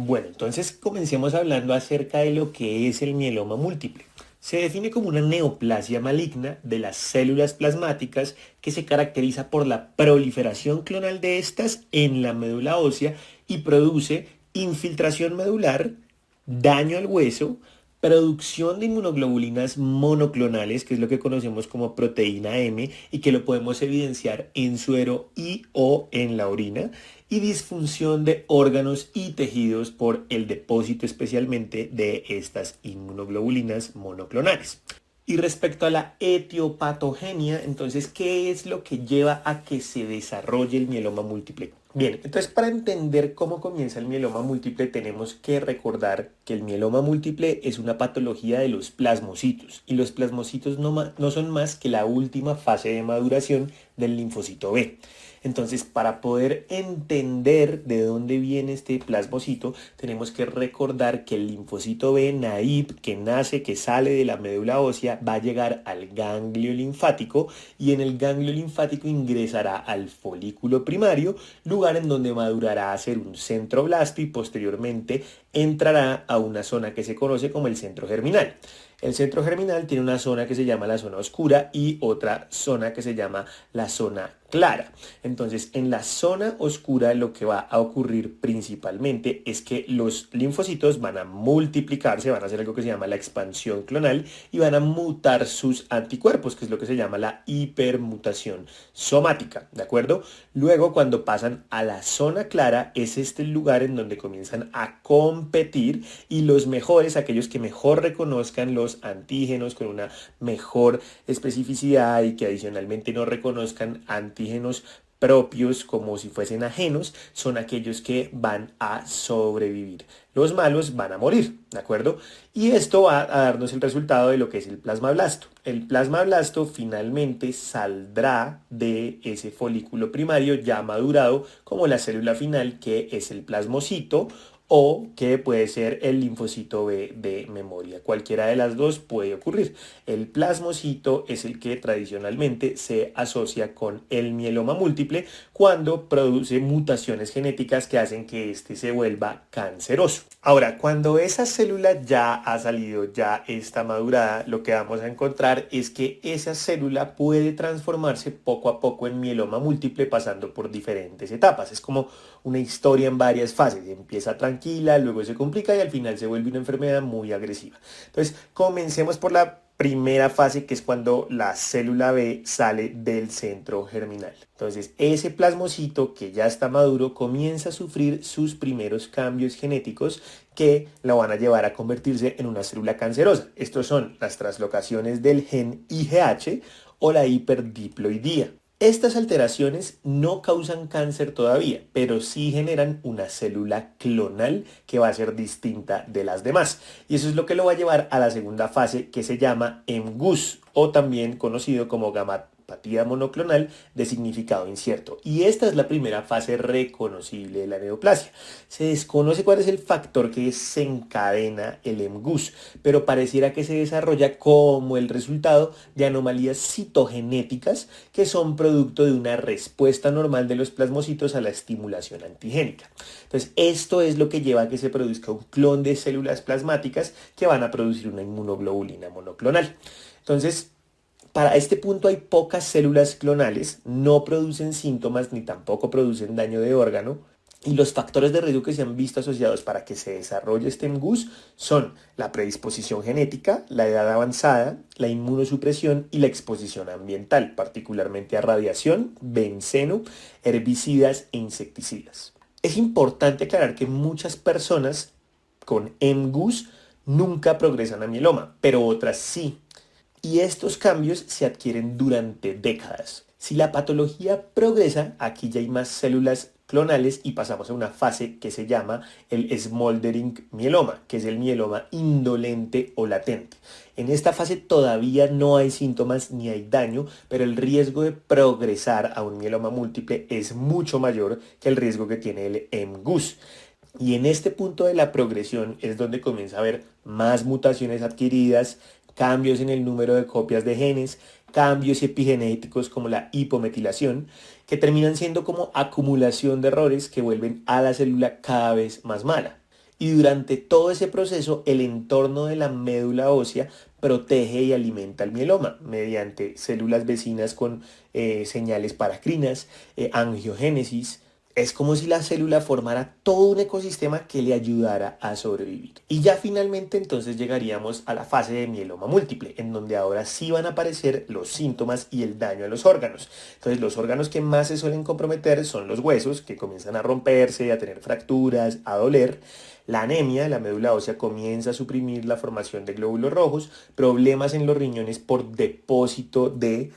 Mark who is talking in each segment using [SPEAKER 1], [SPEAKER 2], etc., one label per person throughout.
[SPEAKER 1] Bueno, entonces comencemos hablando acerca de lo que es el mieloma múltiple. Se define como una neoplasia maligna de las células plasmáticas que se caracteriza por la proliferación clonal de estas en la médula ósea y produce infiltración medular, daño al hueso, producción de inmunoglobulinas monoclonales, que es lo que conocemos como proteína M y que lo podemos evidenciar en suero y o en la orina, y disfunción de órganos y tejidos por el depósito especialmente de estas inmunoglobulinas monoclonales. Y respecto a la etiopatogenia, entonces, ¿qué es lo que lleva a que se desarrolle el mieloma múltiple? Bien, entonces para entender cómo comienza el mieloma múltiple tenemos que recordar que el mieloma múltiple es una patología de los plasmocitos y los plasmocitos no son más que la última fase de maduración del linfocito B. Entonces, para poder entender de dónde viene este plasmocito, tenemos que recordar que el linfocito B naive, que nace, que sale de la médula ósea, va a llegar al ganglio linfático y en el ganglio linfático ingresará al folículo primario, lugar en donde madurará a ser un centroblasto y posteriormente entrará a una zona que se conoce como el centro germinal. El centro germinal tiene una zona que se llama la zona oscura y otra zona que se llama la zona clara. Entonces, en la zona oscura lo que va a ocurrir principalmente es que los linfocitos van a multiplicarse, van a hacer algo que se llama la expansión clonal y van a mutar sus anticuerpos, que es lo que se llama la hipermutación somática, ¿de acuerdo? Luego, cuando pasan a la zona clara, es este el lugar en donde comienzan a competir y los mejores, aquellos que mejor reconozcan los antígenos con una mejor especificidad y que adicionalmente no reconozcan antígenos propios como si fuesen ajenos, son aquellos que van a sobrevivir. Los malos van a morir, ¿de acuerdo? Y esto va a darnos el resultado de lo que es el plasmablasto. El plasmablasto finalmente saldrá de ese folículo primario ya madurado como la célula final que es el plasmocito o que puede ser el linfocito B de memoria. Cualquiera de las dos puede ocurrir. El plasmocito es el que tradicionalmente se asocia con el mieloma múltiple cuando produce mutaciones genéticas que hacen que éste se vuelva canceroso. Ahora, cuando esa célula ya ha salido, ya está madurada, lo que vamos a encontrar es que esa célula puede transformarse poco a poco en mieloma múltiple pasando por diferentes etapas. Es como una historia en varias fases. Empieza tranquila, luego se complica y al final se vuelve una enfermedad muy agresiva. Entonces, comencemos por la primera fase, que es cuando la célula B sale del centro germinal. Entonces, ese plasmocito que ya está maduro comienza a sufrir sus primeros cambios genéticos que lo van a llevar a convertirse en una célula cancerosa. Estos son las translocaciones del gen IGH o la hiperdiploidía. Estas alteraciones no causan cáncer todavía, pero sí generan una célula clonal que va a ser distinta de las demás. Y eso es lo que lo va a llevar a la segunda fase que se llama MGUS o también conocido como gametopatía monoclonal de significado incierto. Y esta es la primera fase reconocible de la neoplasia. Se desconoce cuál es el factor que desencadena el MGUS, pero pareciera que se desarrolla como el resultado de anomalías citogenéticas que son producto de una respuesta normal de los plasmocitos a la estimulación antigénica. Entonces, esto es lo que lleva a que se produzca un clon de células plasmáticas que van a producir una inmunoglobulina monoclonal. Entonces, para este punto hay pocas células clonales, no producen síntomas ni tampoco producen daño de órgano. Y los factores de riesgo que se han visto asociados para que se desarrolle este MGUS son la predisposición genética, la edad avanzada, la inmunosupresión y la exposición ambiental, particularmente a radiación, benceno, herbicidas e insecticidas. Es importante aclarar que muchas personas con MGUS nunca progresan a mieloma, pero otras sí. Y estos cambios se adquieren durante décadas. Si la patología progresa, aquí ya hay más células clonales y pasamos a una fase que se llama el smoldering mieloma, que es el mieloma indolente o latente. En esta fase todavía no hay síntomas ni hay daño, pero el riesgo de progresar a un mieloma múltiple es mucho mayor que el riesgo que tiene el MGUS. Y en este punto de la progresión es donde comienza a haber más mutaciones adquiridas, cambios en el número de copias de genes, cambios epigenéticos como la hipometilación, que terminan siendo como acumulación de errores que vuelven a la célula cada vez más mala. Y durante todo ese proceso, el entorno de la médula ósea protege y alimenta el mieloma mediante células vecinas con señales paracrinas, angiogénesis. Es como si la célula formara todo un ecosistema que le ayudara a sobrevivir. Y ya finalmente entonces llegaríamos a la fase de mieloma múltiple, en donde ahora sí van a aparecer los síntomas y el daño a los órganos. Entonces los órganos que más se suelen comprometer son los huesos, que comienzan a romperse, a tener fracturas, a doler. La anemia, la médula ósea comienza a suprimir la formación de glóbulos rojos, problemas en los riñones por depósito de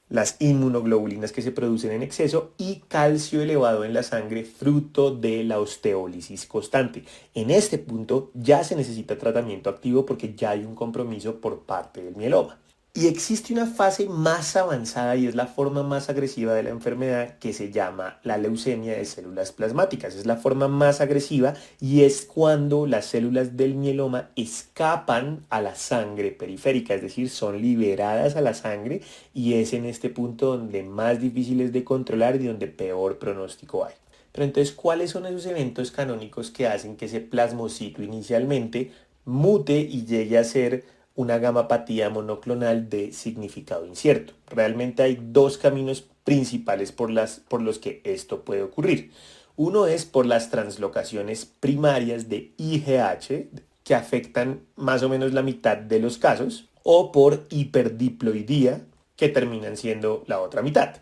[SPEAKER 1] las inmunoglobulinas que se producen en exceso y calcio elevado en la sangre fruto de la osteólisis constante. En este punto ya se necesita tratamiento activo porque ya hay un compromiso por parte del mieloma. Y existe una fase más avanzada y es la forma más agresiva de la enfermedad que se llama la leucemia de células plasmáticas. Es la forma más agresiva y es cuando las células del mieloma escapan a la sangre periférica, es decir, son liberadas a la sangre y es en este punto donde más difícil es de controlar y donde peor pronóstico hay. Pero entonces, ¿cuáles son esos eventos canónicos que hacen que ese plasmocito inicialmente mute y llegue a ser una gamapatía monoclonal de significado incierto? Realmente hay dos caminos principales por los que esto puede ocurrir. Uno es por las translocaciones primarias de IGH, que afectan más o menos la mitad de los casos, o por hiperdiploidía, que terminan siendo la otra mitad.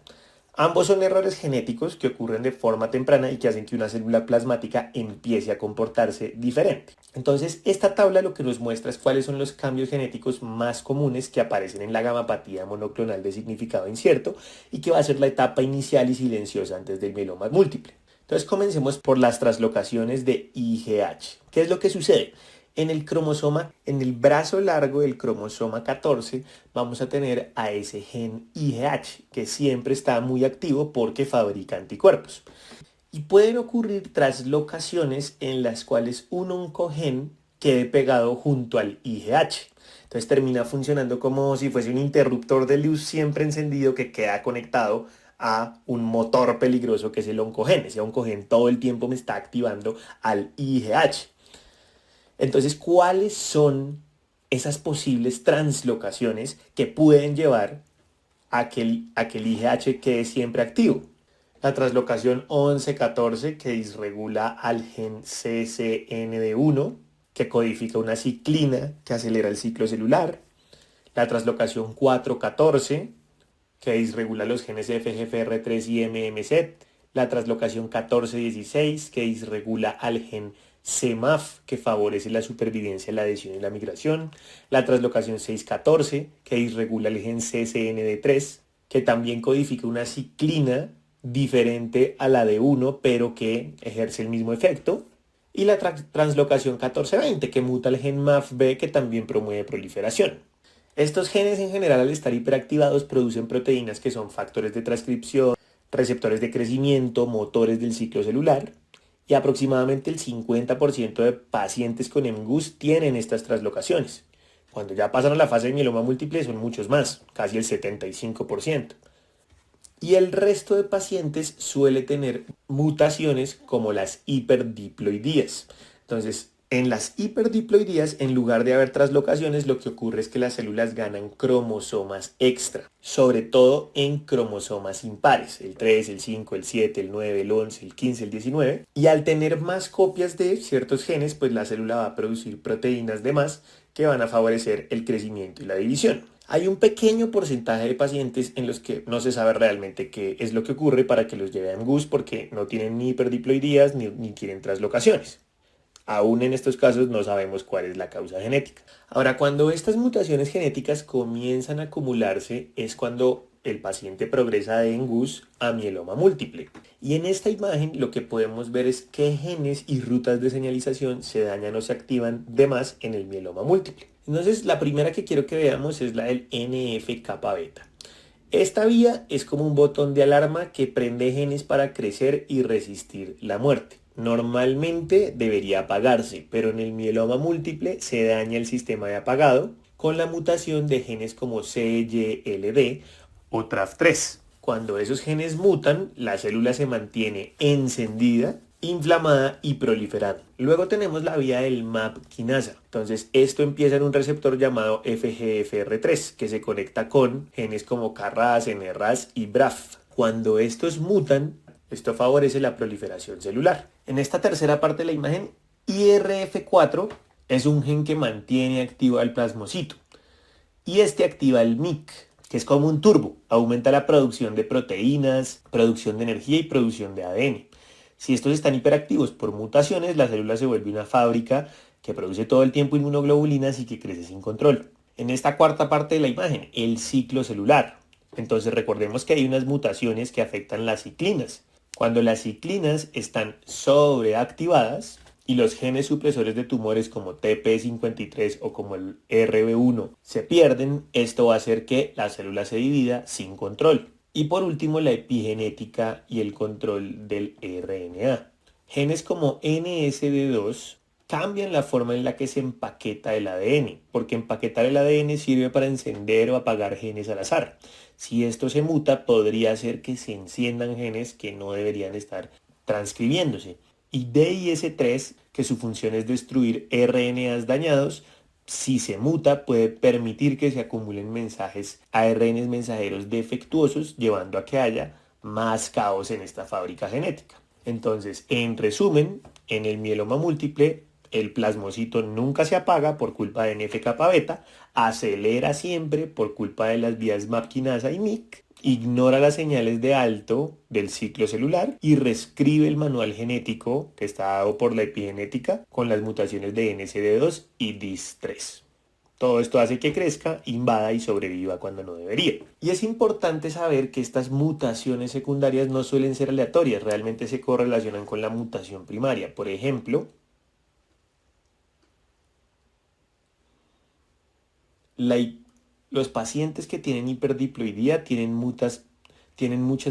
[SPEAKER 1] Ambos son errores genéticos que ocurren de forma temprana y que hacen que una célula plasmática empiece a comportarse diferente. Entonces, esta tabla lo que nos muestra es cuáles son los cambios genéticos más comunes que aparecen en la gamapatía monoclonal de significado incierto y que va a ser la etapa inicial y silenciosa antes del mieloma múltiple. Entonces, comencemos por las translocaciones de IGH. ¿Qué es lo que sucede? En el cromosoma, en el brazo largo del cromosoma 14, vamos a tener a ese gen IGH, que siempre está muy activo porque fabrica anticuerpos. Y pueden ocurrir translocaciones en las cuales un oncogen quede pegado junto al IGH. Entonces termina funcionando como si fuese un interruptor de luz siempre encendido que queda conectado a un motor peligroso que es el oncogen. Ese oncogen todo el tiempo me está activando al IGH. Entonces, ¿cuáles son esas posibles translocaciones que pueden llevar a que el IGH quede siempre activo? La translocación 11-14 que disregula al gen CCND1, que codifica una ciclina que acelera el ciclo celular. La translocación 4-14, que disregula los genes FGFR3 y MMZ. La translocación 14-16, que disregula al gen CMAF, que favorece la supervivencia, la adhesión y la migración. La translocación 6-14, que disregula el gen CCND3, que también codifica una ciclina diferente a la de 1, pero que ejerce el mismo efecto. Y la translocación 14-20, que muta el gen MAFB, que también promueve proliferación. Estos genes en general, al estar hiperactivados, producen proteínas que son factores de transcripción, receptores de crecimiento, motores del ciclo celular. Y aproximadamente el 50% de pacientes con MGUS tienen estas translocaciones. Cuando ya pasan a la fase de mieloma múltiple son muchos más, casi el 75%. Y el resto de pacientes suele tener mutaciones como las hiperdiploidías. Entonces, en las hiperdiploidías, en lugar de haber translocaciones, lo que ocurre es que las células ganan cromosomas extra, sobre todo en cromosomas impares, el 3, el 5, el 7, el 9, el 11, el 15, el 19. Y al tener más copias de ciertos genes, pues la célula va a producir proteínas de más que van a favorecer el crecimiento y la división. Hay un pequeño porcentaje de pacientes en los que no se sabe realmente qué es lo que ocurre para que los lleve a MGUS porque no tienen ni hiperdiploidías ni tienen translocaciones. Aún en estos casos no sabemos cuál es la causa genética. Ahora, cuando estas mutaciones genéticas comienzan a acumularse es cuando el paciente progresa de MGUS a mieloma múltiple. Y en esta imagen lo que podemos ver es qué genes y rutas de señalización se dañan o se activan de más en el mieloma múltiple. Entonces, la primera que quiero que veamos es la del NF-kappa beta. Esta vía es como un botón de alarma que prende genes para crecer y resistir la muerte. Normalmente debería apagarse, pero en el mieloma múltiple se daña el sistema de apagado con la mutación de genes como CYLD o TRAF3. Cuando esos genes mutan, la célula se mantiene encendida inflamada y proliferando. Luego tenemos la vía del MAP quinasa. Entonces esto empieza en un receptor llamado FGFR3 que se conecta con genes como KRAS, NRAS y BRAF. Cuando estos mutan, esto favorece la proliferación celular. En esta tercera parte de la imagen, IRF4 es un gen que mantiene activo al plasmocito y este activa el MYC, que es como un turbo, aumenta la producción de proteínas, producción de energía y producción de ADN. Si estos están hiperactivos por mutaciones, la célula se vuelve una fábrica que produce todo el tiempo inmunoglobulinas y que crece sin control. En esta cuarta parte de la imagen, el ciclo celular. Entonces recordemos que hay unas mutaciones que afectan las ciclinas. Cuando las ciclinas están sobreactivadas y los genes supresores de tumores como TP53 o como el RB1 se pierden, esto va a hacer que la célula se divida sin control. Y por último, la epigenética y el control del RNA. Genes como NSD2 cambian la forma en la que se empaqueta el ADN, porque empaquetar el ADN sirve para encender o apagar genes al azar. Si esto se muta, podría hacer que se enciendan genes que no deberían estar transcribiéndose. Y DIS3, que su función es destruir RNAs dañados, si se muta puede permitir que se acumulen mensajes ARN mensajeros defectuosos, llevando a que haya más caos en esta fábrica genética. Entonces, en resumen, en el mieloma múltiple, el plasmocito nunca se apaga por culpa de NF-kappa beta, acelera siempre por culpa de las vías MAP quinasa y MYC, ignora las señales de alto del ciclo celular y reescribe el manual genético que está dado por la epigenética con las mutaciones de NSD2 y DIS3. Todo esto hace que crezca, invada y sobreviva cuando no debería. Y es importante saber que estas mutaciones secundarias no suelen ser aleatorias, realmente se correlacionan con la mutación primaria. Por ejemplo, los pacientes que tienen hiperdiploidía tienen muchas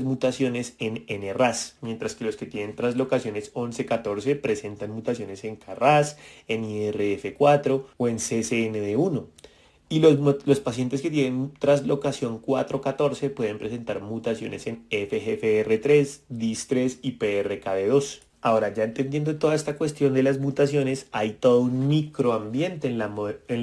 [SPEAKER 1] mutaciones en NRAS, mientras que los que tienen translocaciones 11-14 presentan mutaciones en KRAS, en IRF4 o en CCND1. Y los pacientes que tienen translocación 4-14 pueden presentar mutaciones en FGFR3, DIS3 y PRKD2. Ahora, ya entendiendo toda esta cuestión de las mutaciones, hay todo un microambiente en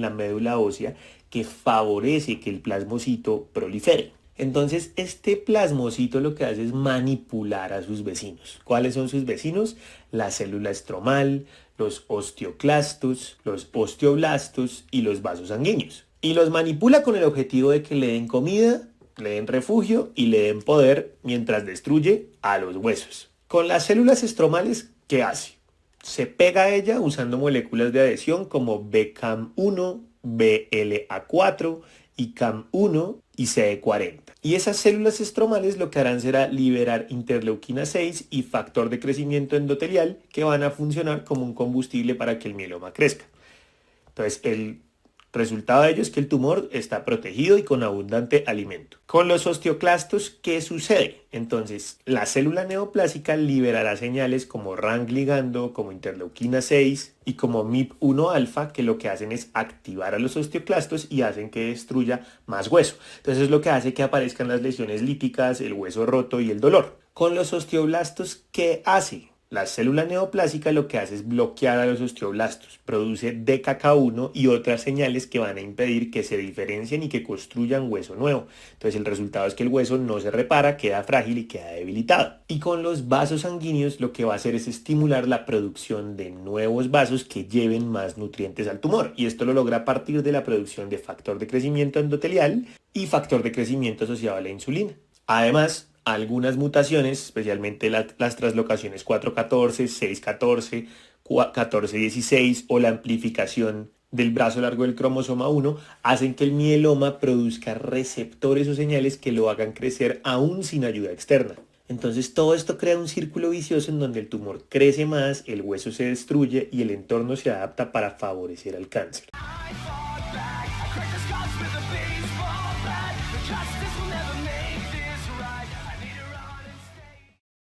[SPEAKER 1] la médula ósea que favorece que el plasmocito prolifere. Entonces, este plasmocito lo que hace es manipular a sus vecinos. ¿Cuáles son sus vecinos? La célula estromal, los osteoclastos, los osteoblastos y los vasos sanguíneos. Y los manipula con el objetivo de que le den comida, le den refugio y le den poder mientras destruye a los huesos. Con las células estromales, ¿qué hace? Se pega a ella usando moléculas de adhesión como BCAM1, BLA4 y CAM1 y CD40. Y esas células estromales lo que harán será liberar interleuquina 6 y factor de crecimiento endotelial que van a funcionar como un combustible para que el mieloma crezca. Entonces, el resultado de ello es que el tumor está protegido y con abundante alimento. Con los osteoclastos, ¿qué sucede? Entonces, la célula neoplásica liberará señales como RANG ligando, como interleuquina 6 y como MIP1 alfa, que lo que hacen es activar a los osteoclastos y hacen que destruya más hueso. Entonces, es lo que hace que aparezcan las lesiones líticas, el hueso roto y el dolor. Con los osteoblastos, ¿qué hace? La célula neoplásica lo que hace es bloquear a los osteoblastos, produce DKK1 y otras señales que van a impedir que se diferencien y que construyan hueso nuevo. Entonces el resultado es que el hueso no se repara, queda frágil y queda debilitado. Y con los vasos sanguíneos lo que va a hacer es estimular la producción de nuevos vasos que lleven más nutrientes al tumor. Y esto lo logra a partir de la producción de factor de crecimiento endotelial y factor de crecimiento asociado a la insulina. Además, algunas mutaciones, especialmente las translocaciones 4-14, 6-14, 14-16 o la amplificación del brazo largo del cromosoma 1, hacen que el mieloma produzca receptores o señales que lo hagan crecer aún sin ayuda externa. Entonces todo esto crea un círculo vicioso en donde el tumor crece más, el hueso se destruye y el entorno se adapta para favorecer al cáncer.